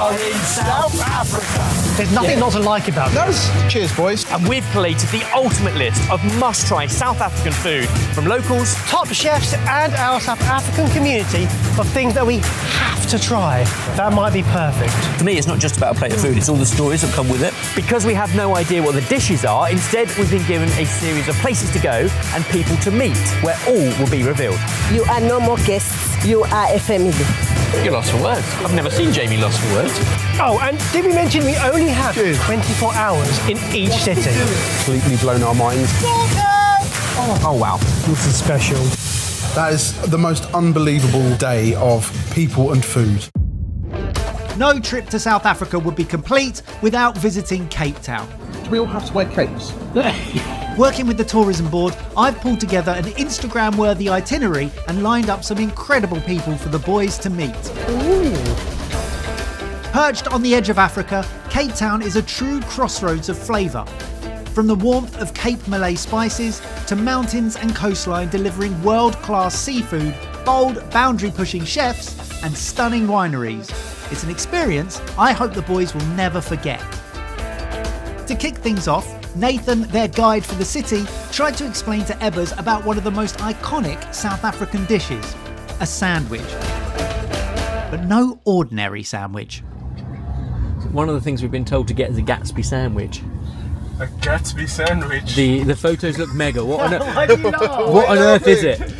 are in South Africa. There's nothing not to like about this. Cheers, boys. And we've collated the ultimate list of must-try South African food from locals, Top chefs and our South African community of things that we have to try. That might be perfect. For me, it's not just about a plate of food, it's all the stories that come with it. because we have no idea what the dishes are. Instead, we've been given a series of places to go and people to meet, where all will be revealed. You are no more guests, you are a family. You're lost for words. I've never seen Jamie lost for words. Oh, and did we mention we only have 24 hours in each city? Completely blown our minds. Oh wow. This is special. That is the most unbelievable day of people and food. No trip to South Africa would be complete without visiting Cape Town. Do we all have to wear capes? Working with the tourism board, I've pulled together an Instagram-worthy itinerary and lined up some incredible people for the boys to meet. Perched on the edge of Africa, Cape Town is a true crossroads of flavour. From the warmth of Cape Malay spices to mountains and coastline delivering world-class seafood, bold, boundary-pushing chefs and stunning wineries. It's an experience I hope the boys will never forget. To kick things off, Nathan, their guide for the city, tried to explain to Ebbers about one of the most iconic South African dishes, a sandwich. But no ordinary sandwich. One of the things we've been told to get is a Gatsby sandwich. A Gatsby sandwich. The photos look mega. What on, Why do you laugh? what on earth is it?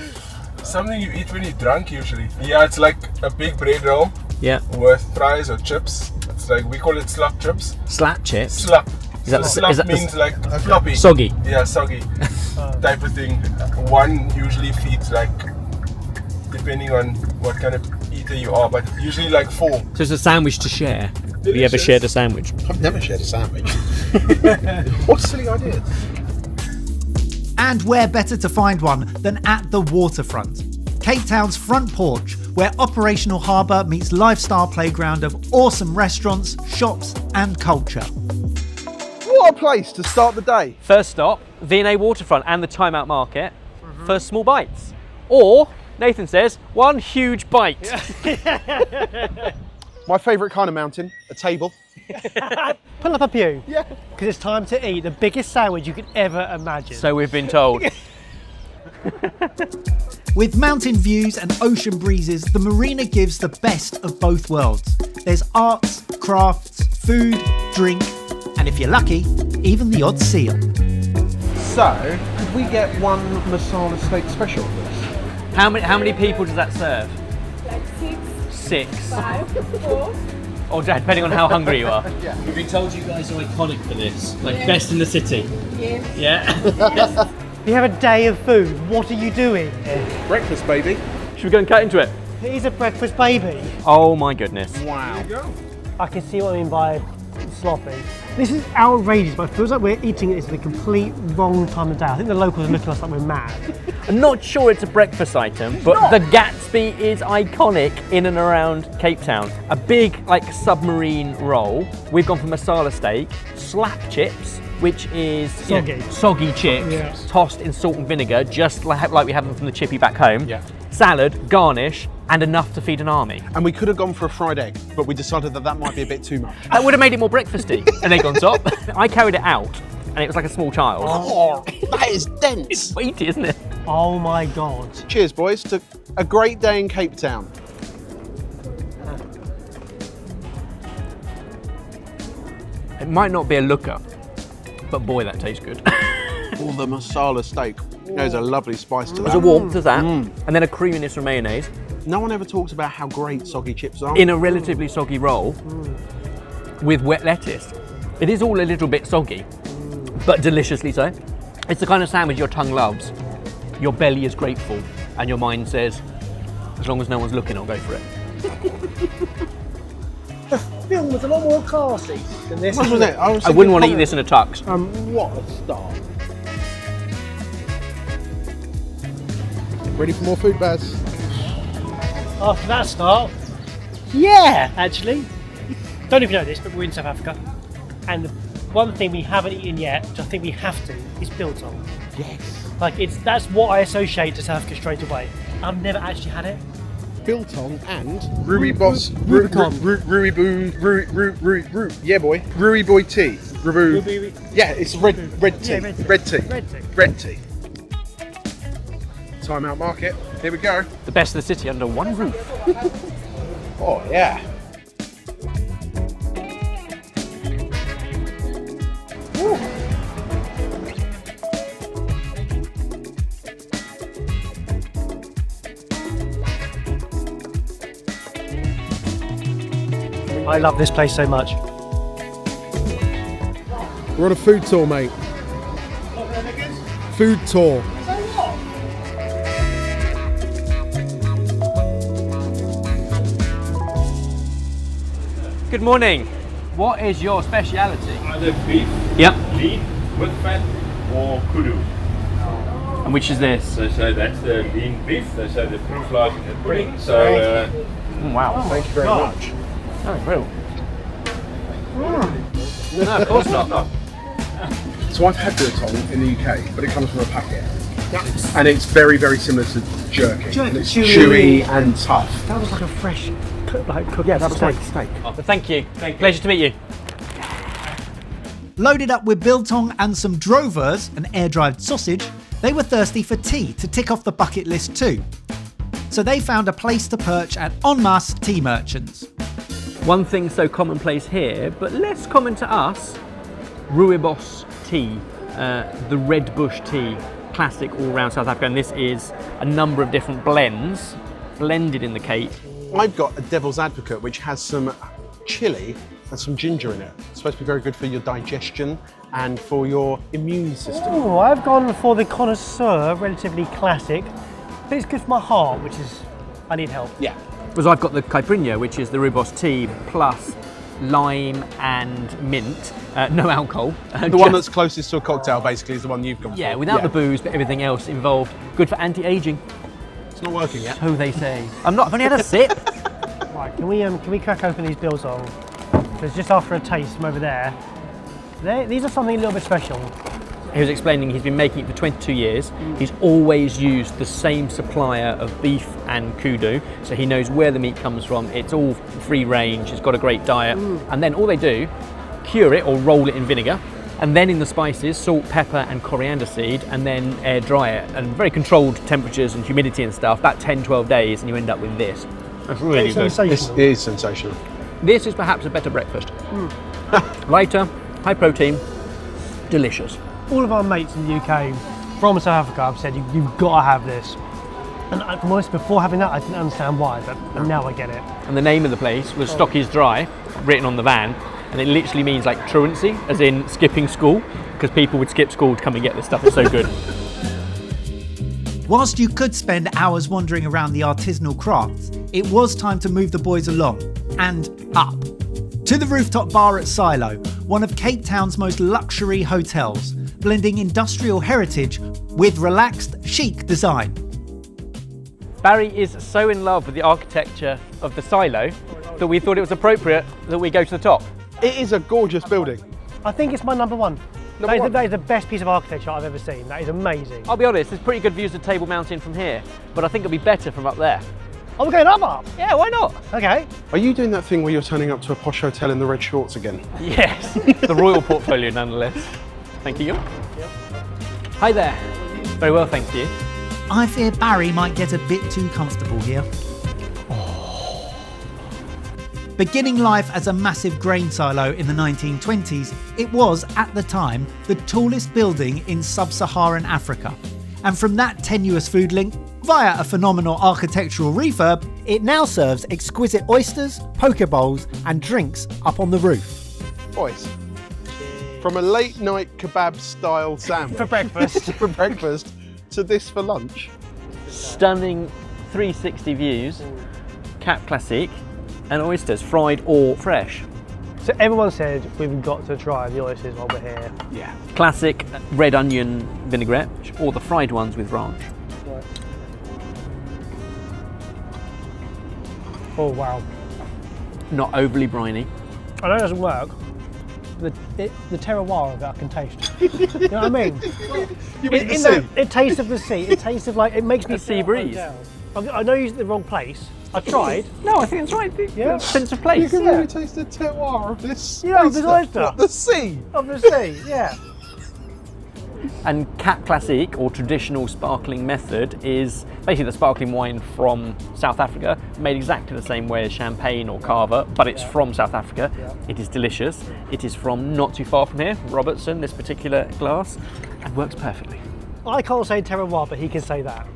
Something you eat when you're drunk usually. Yeah, it's like a big bread roll Yeah. with fries or chips. It's like, we call it slap chips. Slap chips. Slap. Is that So the- slap is that means like floppy. Soggy. Yeah, soggy type of thing. One usually feeds like, depending on what kind of eater you are, but usually like 4. So it's a sandwich to share. Have you ever Delicious. shared a sandwich? I've never shared a sandwich. What a silly idea. And where better to find one than at the waterfront? Cape Town's front porch, where operational harbour meets lifestyle playground of awesome restaurants, shops and culture. What a place to start the day. First stop, V&A Waterfront and the Timeout Market for small bites. Or, Nathan says, one huge bite. My favourite kind of mountain, a table. Pull up a pew. Yeah. Because it's time to eat the biggest sandwich you could ever imagine. So we've been told. With mountain views and ocean breezes, the marina gives the best of both worlds. There's arts, crafts, food, drink, and if you're lucky, even the odd seal. So, could we get one masala steak special, please? How many people does that serve? Like 6. 5, 4. Or depending on how hungry you are. We've been told you guys are iconic for this. Like Yeah. best in the city. Yes. Yeah. If you have a day of food, what are you doing? Breakfast, baby. Should we go and cut into it? It is a breakfast baby. Oh my goodness. Wow. I can see what I mean by sloppy. This is outrageous, but it feels like we're eating it at the complete wrong time of day. I think the locals are looking at us like we're mad. I'm not sure it's a breakfast item, but the Gatsby is iconic in and around Cape Town. A big, like, submarine roll. We've gone for masala steak, slap chips, which is soggy chips, Yeah. tossed in salt and vinegar, just like we have them from the chippy back home. Yeah. Salad, garnish, and enough to feed an army. And we could have gone for a fried egg, but we decided that that might be a bit too much. That would have made it more breakfasty. An egg on top. I carried it out, and it was like a small child. Oh, that is dense. It's weighty, isn't it? Oh my God. Cheers, boys, to a great day in Cape Town. It might not be a looker, but boy, that tastes good. Oh, the masala steak. There's a lovely spice to There's a that. warmth to that, and then a creaminess from mayonnaise No one ever talks about how great soggy chips are. in a relatively soggy roll with wet lettuce. It is all a little bit soggy, but deliciously so. It's the kind of sandwich your tongue loves, your belly is grateful, and your mind says, as long as no one's looking, I'll go for it. The film was a lot more classy than this. Wasn't it? I wouldn't want to eat this in a tux. What a start. Ready for more food, Baz? After that start, yeah, actually. Don't even know this, but we're in South Africa. And the one thing we haven't eaten yet, which I think we have to, is biltong. Yes. Like, that's what I associate to South Africa straight away. I've never actually had it. Biltong and Rooibos, yeah boy, Rooibos tea, yeah, it's red tea, Yeah, red tea. red tea. Timeout Market, here we go. The best of the city under one roof. Oh yeah. I love this place so much. we're on a food tour, mate. Food tour. Good morning. What is your speciality? Either beef, Yep. lean with fat, or kudu. And which is this? So that's the lean beef. So the proof lies in the pudding. So Wow. Thank you very much. Oh, real. No, of course not. So I've had biltong in the UK, but it comes from a packet. And it's very, very similar to jerky. And it's chewy and tough. That was like a fresh, cooked Yeah, that was steak. like steak. But thank you. Pleasure to meet you. Loaded up with biltong and some drovers, an air-dried sausage, they were thirsty for tea to tick off the bucket list too. So they found a place to perch at En Masse Tea Merchants. One thing so commonplace here, but less common to us, Rooibos tea, the red bush tea, classic all around South Africa, and this is a number of different blends blended in the Cape. I've got a devil's advocate which has some chili and some ginger in it. It's supposed to be very good for your digestion and for your immune system. Oh, I've gone for the connoisseur, relatively classic, but it's good for my heart, which is, I need help. Yeah. Because I've got the caipirinha, which is the Rooibos tea plus lime and mint, no alcohol. The one that's closest to a cocktail basically is the one you've gone for. Yeah, without the booze, but everything else involved. Good for anti-aging, It's not working yet. so they say. I've only had a sip. Right, can we crack open these biltong? Because just after a taste from over there, these are something a little bit special. He was explaining he's been making it for 22 years. He's always used the same supplier of beef and kudu, so he knows where the meat comes from. It's all free range, it's got a great diet. And then all they do, cure it or roll it in vinegar, and then in the spices, salt, pepper and coriander seed, and then air dry it. And very controlled temperatures and humidity and stuff, about 10, 12 days, and you end up with this. That's really good. Sensational. It is sensational. This is perhaps a better breakfast. Lighter, high protein, delicious. All of our mates in the UK from South Africa have said you've got to have this. And if I'm honest, before having that, I didn't understand why, but now I get it. And the name of the place was Stocky's Dry, written on the van, and it literally means like truancy, as in skipping school, because people would skip school to come and get this stuff. It's so good. Whilst you could spend hours wandering around the artisanal crafts, it was time to move the boys along and up. To the rooftop bar at Silo, one of Cape Town's most luxury hotels, blending industrial heritage with relaxed, chic design. Barry is so in love with the architecture of the silo that we thought it was appropriate that we go to the top. It is a gorgeous building. I think it's my number one. That is the best piece of architecture I've ever seen. That is amazing. I'll be honest, there's pretty good views of Table Mountain from here, but I think it'll be better from up there. Oh, we're going up. Yeah, why not? Okay. Are you doing that thing where you're turning up to a posh hotel in the red shorts again? Yes, the royal portfolio nonetheless. Thank you. Hi there. Very well, thank you. I fear Barry might get a bit too comfortable here. Beginning life as a massive grain silo in the 1920s, it was, at the time, the tallest building in sub-Saharan Africa. And from that tenuous food link, via a phenomenal architectural refurb, it now serves exquisite oysters, poke bowls and drinks up on the roof. Boys, from a late night kebab style sandwich For breakfast. for breakfast to this for lunch. Stunning 360 views, Cap Classique, and oysters, fried or fresh. So everyone said we've got to try the oysters while we're here. Yeah. Classic red onion vinaigrette, or the fried ones with ranch. Oh wow. Not overly briny. I know it doesn't work. The terroir of it I can taste. You know what I mean? You mean the It tastes of the sea. It tastes of like, it makes me A sea feel breeze. down. I know you're at the wrong place, I tried. No, I think that's right. Yeah. Sense of You place. can really taste the terroir of this. Yeah, of this oyster. What, the sea. Of the sea, yeah. And Cap Classique, or traditional sparkling method, is basically the sparkling wine from South Africa, made exactly the same way as champagne or cava, but it's from South Africa. It is delicious. It is from not too far from here, Robertson, this particular glass, and works perfectly. I can't say terroir, but he can say that.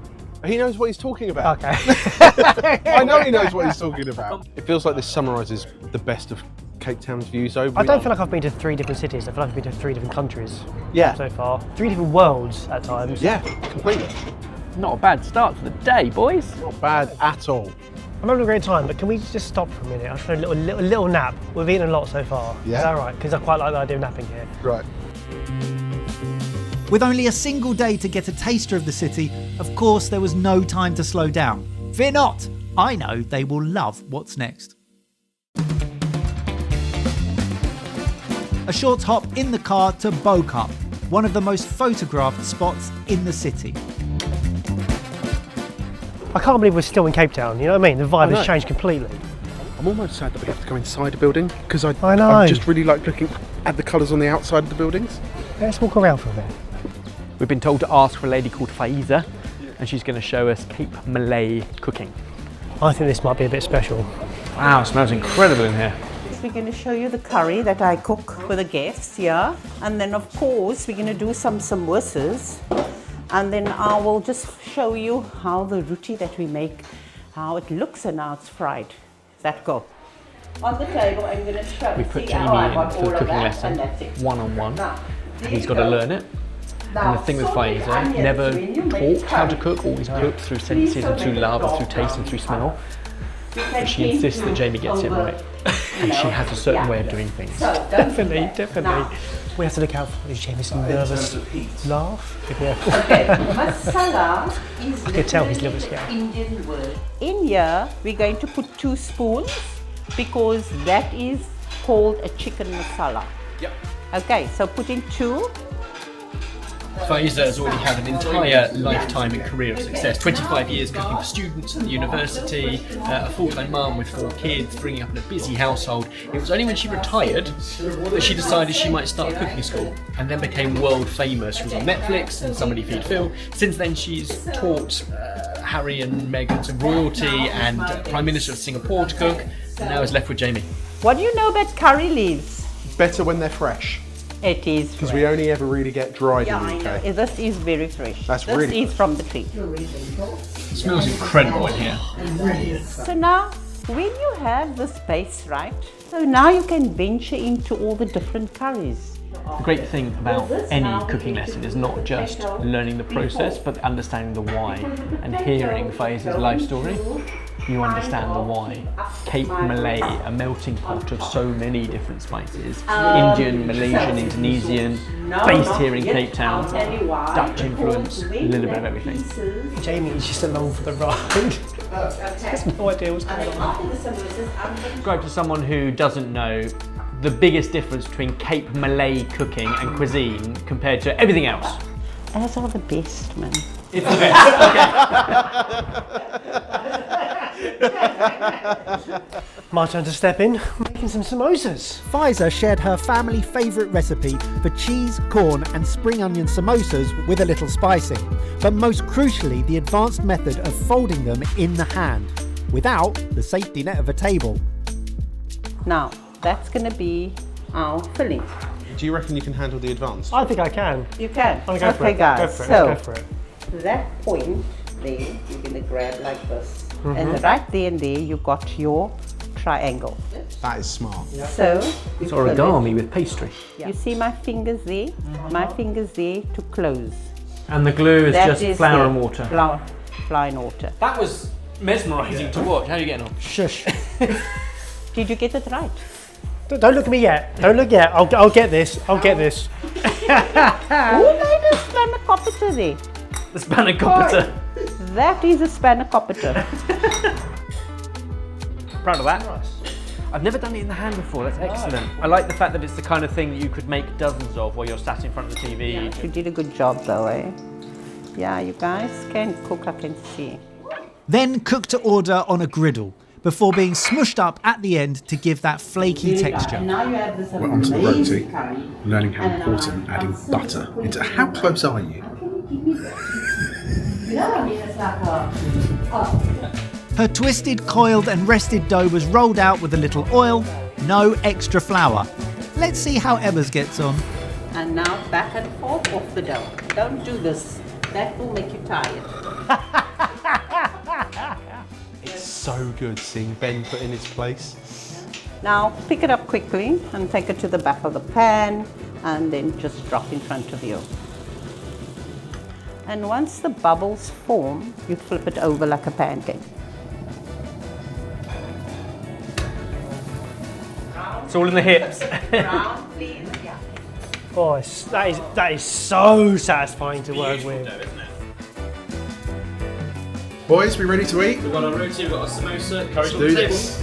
He knows what he's talking about. Okay. I know he knows what he's talking about. It feels like this summarises the best of Cape Town's views over. I don't feel like I've been to 3 different cities. I feel like I've been to 3 different countries Yeah. so far. 3 different worlds at times. Yeah, completely. Not a bad start to the day, boys. Not bad at all. I'm having a great time, but can we just stop for a minute? I just want a little nap. We've eaten a lot so far. Yeah. Is that right? Because I quite like the idea of napping here. Right. With only a single day to get a taster of the city, of course there was no time to slow down. Fear not, I know they will love what's next. A short hop in the car to Bo-Kaap, one of the most photographed spots in the city. I can't believe we're still in Cape Town, you know what I mean? The vibe know. has changed completely. I'm almost sad that we have to go inside a building because I know. I just really like looking at the colours on the outside of the buildings. Let's walk around for a bit. We've been told to ask for a lady called Faiza, and she's going to show us Cape Malay cooking. I think this might be a bit special. Wow, it smells incredible in here. We're going to show you the curry that I cook for the guests, yeah. And then of course we're going to do some samosas. And then I will just show you how the roti that we make, how it looks and how it's fried. Does that go? On the table I'm going to show you. We put Jamie in for a cooking lesson, one-on-one, and he's got to learn it. And the thing with Faiza, never taught how to cook, always cooked through senses and through love and through taste and through smell. But she insists that Jamie gets it right. And she has a certain way of doing things. Definitely. We have to look out for Jamie's nervous laugh. Yeah. Okay, masala is I can tell he's a little bit scared. Indian word. In here, we're going to put 2 spoons because that is called a chicken masala. Yep. Okay, so put in 2. Faiza has already had an entire lifetime and career of success. 25 years cooking for students at the university, a full-time mum with 4 kids, bringing up in a busy household. It was only when she retired that she decided she might start a cooking school, and then became world famous. She was on Netflix and Somebody Feed Phil. Since then she's taught Harry and Meghan to royalty and Prime Minister of Singapore to cook, and now is left with Jamie. What do you know about curry leaves? Better when they're fresh. It is Because we only ever really get dried Yeah, in the I UK. know. This is very fresh. That's this really is from the tree. It smells incredible in here. So now, when you have this base, right, so now you can venture into all the different curries. The great thing about any cooking lesson is not just learning the process, but understanding the why. And hearing Faiza's life story, you understand the why. Cape Malay, a melting pot of so many different spices. Indian, Malaysian, Indonesian, based here in Cape Town, Dutch influence, a little bit of everything. Jamie is just along for the ride. He has no idea what's going on. Describe to someone who doesn't know the biggest difference between Cape Malay cooking and cuisine compared to everything else. As are the best, man. It's the best. My turn to step in, making some samosas. Faiza shared her family favourite recipe for cheese, corn and spring onion samosas with a little spicing, but most crucially the advanced method of folding them in the hand, without the safety net of a table. Now, that's going to be our filling. Do you reckon you can handle the advanced? I think I can. You can. I'm gonna go for Okay, it. guys. Go for it. So, Let's go for it. that point there, you're going to grab like this. And right there and there, you got your triangle. That is smart. So, It's origami with pastry. you see my fingers there? My fingers there to close. And the glue is That just is flour the and water. Flour and water. That was mesmerising to watch. How are you getting on? Shush. Did you get it right? Don't look at me yet. Don't look yet. I'll get this. I'll get this. Who made a spanakopita there? The spanakopita. That is a spanakopita. Proud of that. I've never done it in the hand before. That's excellent. I like the fact that it's the kind of thing that you could make dozens of while you're sat in front of the TV. You did a good job though, eh? Yeah, you guys can cook, I can see. Then cooked to order on a griddle, before being smushed up at the end to give that flaky texture. Now you have this We're onto the roti, curry. learning how important adding butter into. How close are you? Her twisted, coiled and rested dough was rolled out with a little oil, no extra flour. Let's see how Emma's gets on. And now back and forth off the dough. Don't do this. That will make you tired. It's so good seeing Ben put in his place. Now pick it up quickly and take it to the back of the pan and then just drop in front of you. And once the bubbles form, you flip it over like a pancake. It's all in the hips. Brown, please. Yeah. Oh, that is so satisfying to work with. Boys, we ready to eat? We've got our roti, we've got our samosa, curry Let's do this.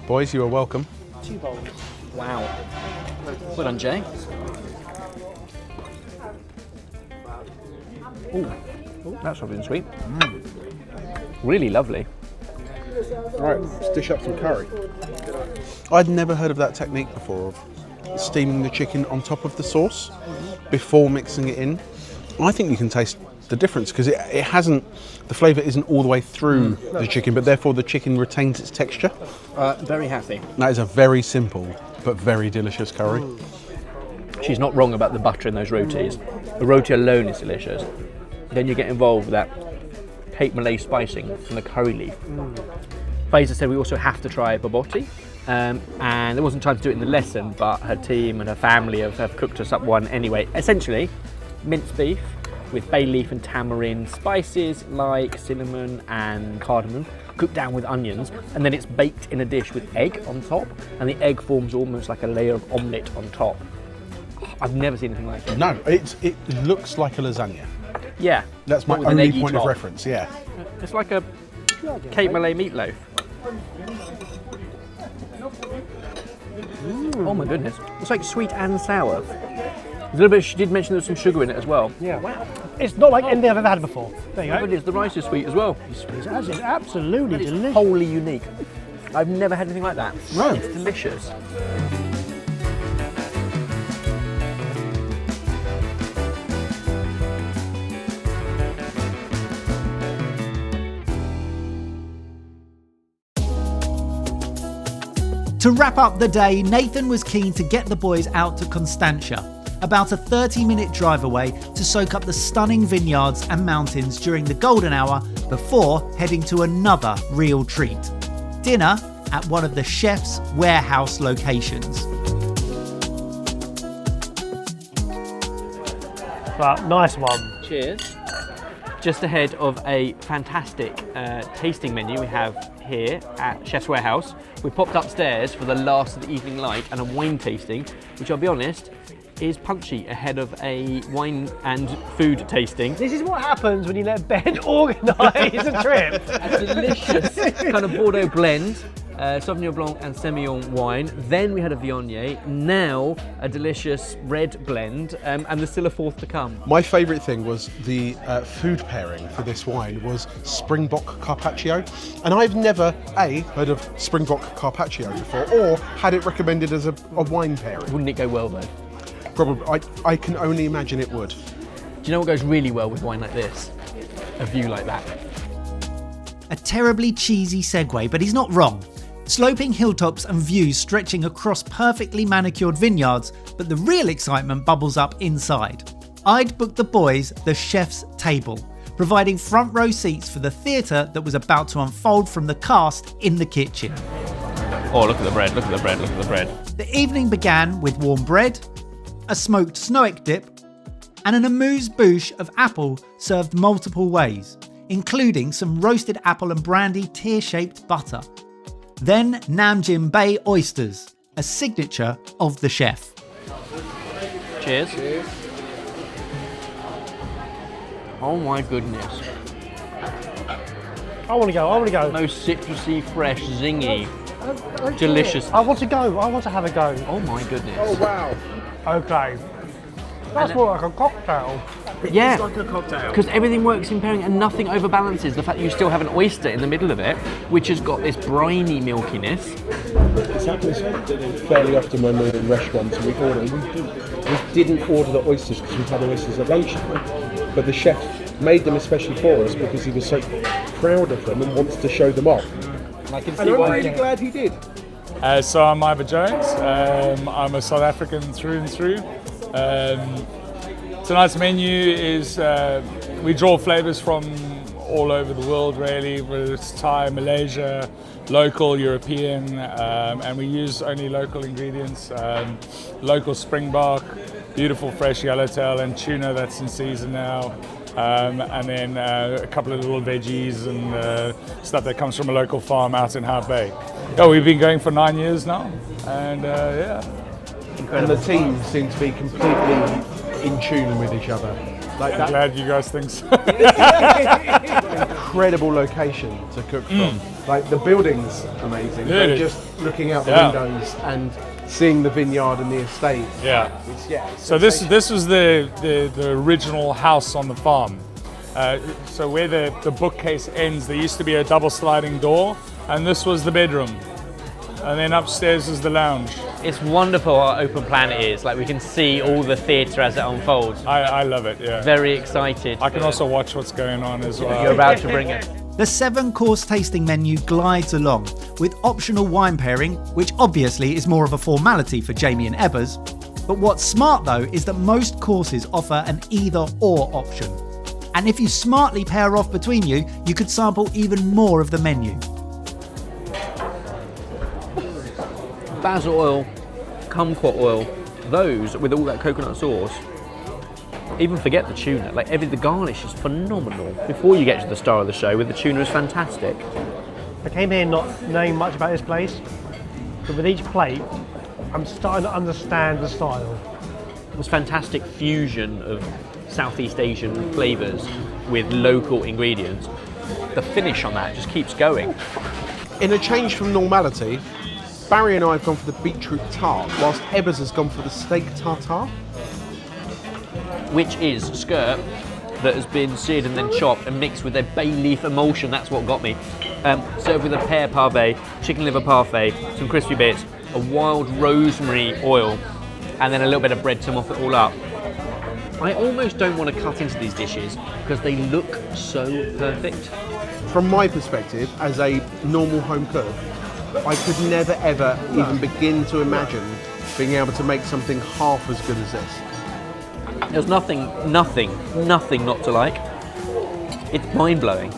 Boys, you are welcome. 2 bowls. Wow. Well done, Jay. Ooh, that's lovely and sweet. Really lovely. Right, let's dish up some curry. I'd never heard of that technique before, of steaming the chicken on top of the sauce before mixing it in. I think you can taste the difference because it hasn't, the flavour isn't all the way through the chicken, but therefore the chicken retains its texture. Very happy. That is a very simple but very delicious curry. She's not wrong about the butter in those rotis. The roti alone is delicious. Then you get involved with that Cape Malay spicing from the curry leaf. Faisal said we also have to try bobotie. And there wasn't time to do it in the lesson, but her team and her family have cooked us up one anyway. Essentially, minced beef with bay leaf and tamarind, spices like cinnamon and cardamom, cooked down with onions, and then it's baked in a dish with egg on top, and the egg forms almost like a layer of omelette on top. I've never seen anything like it. No, it looks like a lasagna. Yeah. That's my but with an only eggy point of top. reference, yeah. It's like a Cape Malay meatloaf. Oh my goodness. It's like sweet and sour. A little bit, she did mention there's some sugar in it as well. Yeah. Wow. It's not like anything I've ever had before. There you But go. the rice is sweet as well. It's absolutely It's delicious. wholly unique. I've never had anything like that. No. It's delicious. To wrap up the day, Nathan was keen to get the boys out to Constantia, about a 30-minute drive away, to soak up the stunning vineyards and mountains during the golden hour before heading to another real treat. Dinner at one of the chef's warehouse locations. Right, nice one. Cheers. Just ahead of a fantastic tasting menu we have here at Chef's Warehouse. We popped upstairs for the last of the evening light and a wine tasting, which I'll be honest, is punchy ahead of a wine and food tasting. This is what happens when you let Ben organise a trip. A delicious kind of Bordeaux blend, Sauvignon Blanc and Semillon wine. Then we had a Viognier, now a delicious red blend, and there's still a fourth to come. My favourite thing was the food pairing for this wine was Springbok Carpaccio, and I've never heard of Springbok Carpaccio before, or had it recommended as a wine pairing. Wouldn't it go well though? Probably, I can only imagine it would. Do you know what goes really well with wine like this? A view like that. A terribly cheesy segue, but he's not wrong. Sloping hilltops and views stretching across perfectly manicured vineyards, but the real excitement bubbles up inside. I'd booked the boys the chef's table, providing front row seats for the theatre that was about to unfold from the cast in the kitchen. Oh, look at the bread, look at the bread, look at the bread. The evening began with warm bread, a smoked snoek dip, and an amuse-bouche of apple served multiple ways, including some roasted apple and brandy tear-shaped butter. Then Namjin Bay oysters, a signature of the chef. Cheers. Cheers. Oh my goodness. I want to go. Most citrusy, fresh, zingy, delicious. I want to go. I want to have a go. Oh my goodness. Oh wow. Okay. That's more like a cocktail. Yeah, It's like a cocktail. because everything works in pairing and nothing overbalances the fact that you still have an oyster in the middle of it, which has got this briny milkiness. This happens fairly often when we're in restaurants and we didn't order the oysters because we've had oysters at lunchtime, but the chef made them especially for us because he was so proud of them and wants to show them off. And I'm really glad he did. So I'm Ivor Jones. I'm a South African through and through. Tonight's menu is, we draw flavours from all over the world really, whether it's Thai, Malaysia, local, European, and we use only local ingredients, local springbark, beautiful fresh yellowtail and tuna that's in season now. And then a couple of little veggies and stuff that comes from a local farm out in Hout Bay. Oh, we've been going for 9 years now, and yeah. And the team seem to be completely in tune with each other. Like I'm glad you guys think so. Incredible location to cook from. Like the building's amazing. Yeah, But just looking out the windows and seeing the vineyard and the estate. Yeah. It's So this was the original house on the farm. So where the bookcase ends, there used to be a double sliding door, and this was the bedroom. And then upstairs is the lounge. It's wonderful how open plan it is. Like we can see all the theatre as it unfolds. I love it, yeah. Very excited. I can also watch what's going on as well. You're about to bring it. The 7-course tasting menu glides along, with optional wine pairing, which obviously is more of a formality for Jamie and Ebbers. But what's smart though is that most courses offer an either-or option. And if you smartly pair off between you could sample even more of the menu. Basil oil, kumquat oil, those with all that coconut sauce. Even forget the tuna, like the garnish is phenomenal. Before you get to the star of the show, with the tuna is fantastic. I came here not knowing much about this place, but with each plate, I'm starting to understand the style. This fantastic fusion of Southeast Asian flavours with local ingredients. The finish on that just keeps going. In a change from normality, Barry and I have gone for the beetroot tart, whilst Ebbers has gone for the steak tartare. Which is skirt that has been seared and then chopped and mixed with a bay leaf emulsion. That's what got me. Served with a pear parfait, chicken liver parfait, some crispy bits, a wild rosemary oil, and then a little bit of bread to mop it all up. I almost don't want to cut into these dishes because they look so perfect. From my perspective, as a normal home cook, I could never ever even begin to imagine being able to make something half as good as this. There's nothing not to like. It's mind-blowing.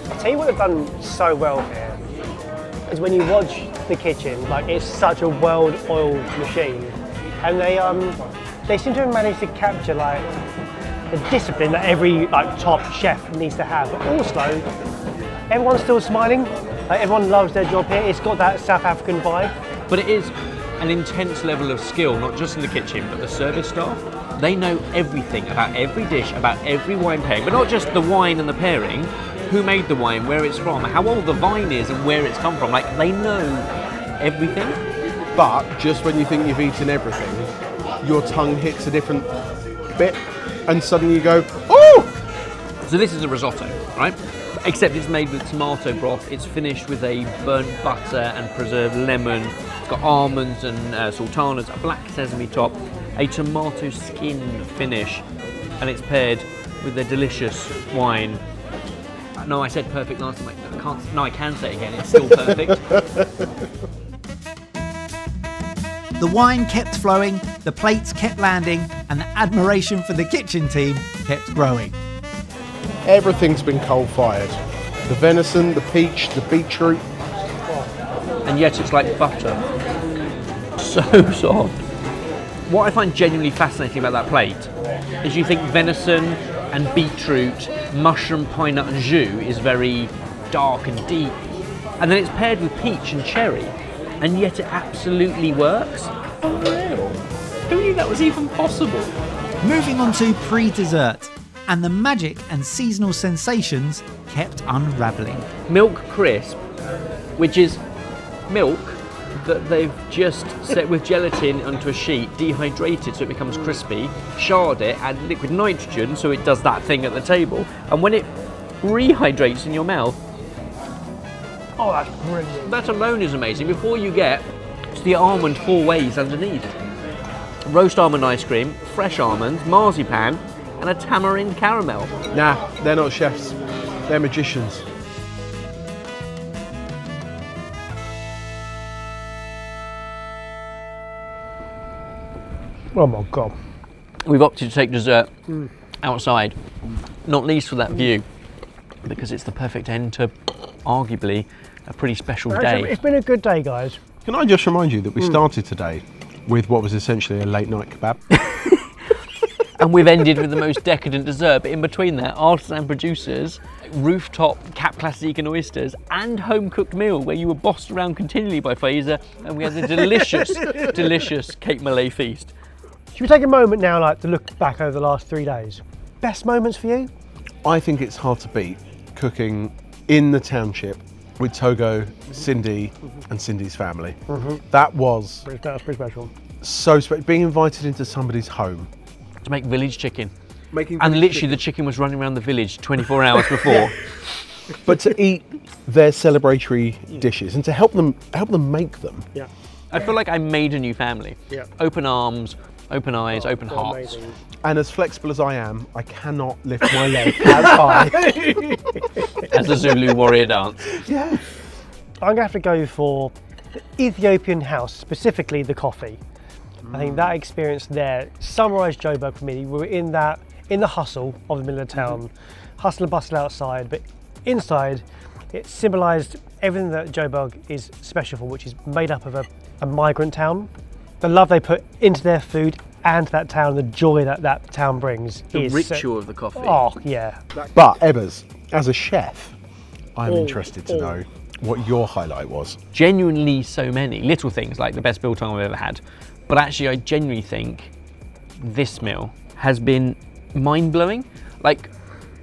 I'll tell you what they've done so well here is when you watch the kitchen, like it's such a well-oiled machine, and they seem to have managed to capture like the discipline that every like top chef needs to have, but also everyone's still smiling. Like everyone loves their job here. It's got that South African vibe. But it is an intense level of skill, not just in the kitchen, but the service staff. They know everything about every dish, about every wine pairing, but not just the wine and the pairing, who made the wine, where it's from, how old the vine is and where it's come from. Like, they know everything. But just when you think you've eaten everything, your tongue hits a different bit and suddenly you go, oh! So this is a risotto, right? Except it's made with tomato broth. It's finished with a burnt butter and preserved lemon. It's got almonds and sultanas, a black sesame top, a tomato skin finish, and it's paired with a delicious wine. No, I said perfect last time. I can say it again. It's still perfect. The wine kept flowing, the plates kept landing, and the admiration for the kitchen team kept growing. Everything's been coal-fired. The venison, the peach, the beetroot. And yet it's like butter. So soft. What I find genuinely fascinating about that plate is you think venison and beetroot, mushroom, pine nut and jus is very dark and deep. And then it's paired with peach and cherry. And yet it absolutely works. Unreal. Who knew that was even possible? Moving on to pre-dessert, and the magic and seasonal sensations kept unravelling. Milk crisp, which is milk that they've just set with gelatin onto a sheet, dehydrated so it becomes crispy, charred it, add liquid nitrogen so it does that thing at the table, and when it rehydrates in your mouth, Oh, that's brilliant. that alone is amazing. Before you get to the almond 4 ways underneath. Roast almond ice cream, fresh almonds, marzipan, and a tamarind caramel. Nah, they're not chefs. They're magicians. Oh my God. We've opted to take dessert outside, not least for that view, because it's the perfect end to arguably a pretty special day. It's been a good day, guys. Can I just remind you that we started today with what was essentially a late night kebab? And we've ended with the most decadent dessert, but in between that, artisan producers, rooftop Cap Classique and oysters, and home cooked meal where you were bossed around continually by Faiza, and we had a delicious, delicious Cape Malay feast. Should we take a moment now, like, to look back over the last 3 days? Best moments for you? I think it's hard to beat cooking in the township with Togo, Cindy, and Cindy's family. That was That's pretty special. so special. Being invited into somebody's home. To make village chicken. Making And literally the chicken was running around the village 24 hours before. But to eat their celebratory dishes and to help them make them. Yeah. I feel like I made a new family. Yeah. Open arms, open eyes, open hearts. Amazing. And as flexible as I am, I cannot lift my leg as high. As the Zulu warrior dance. Yeah. I'm going to have to go for the Ethiopian house, specifically the coffee. I think that experience there summarised Joburg for me. We were in the hustle of the middle of town, hustle and bustle outside, but inside it symbolised everything that Joburg is special for, which is made up of a migrant town. The love they put into their food and that town, the joy that that town brings. The is ritual of the coffee. Oh, yeah. But Ebbers, as a chef, I'm interested to know what your highlight was. Genuinely so many little things, like the best biltong I've ever had. But actually I genuinely think this meal has been mind-blowing. Like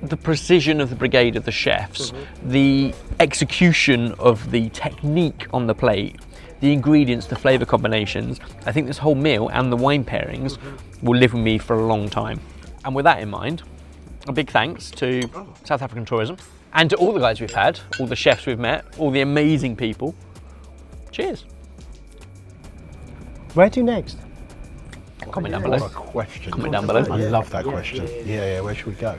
the precision of the brigade of the chefs, the execution of the technique on the plate, the ingredients, the flavour combinations. I think this whole meal and the wine pairings will live with me for a long time. And with that in mind, a big thanks to South African Tourism and to all the guys we've had, all the chefs we've met, all the amazing people. Cheers. Where to next? Comment down What below. a question. Comment down below. I love that question. Yeah, where should we go?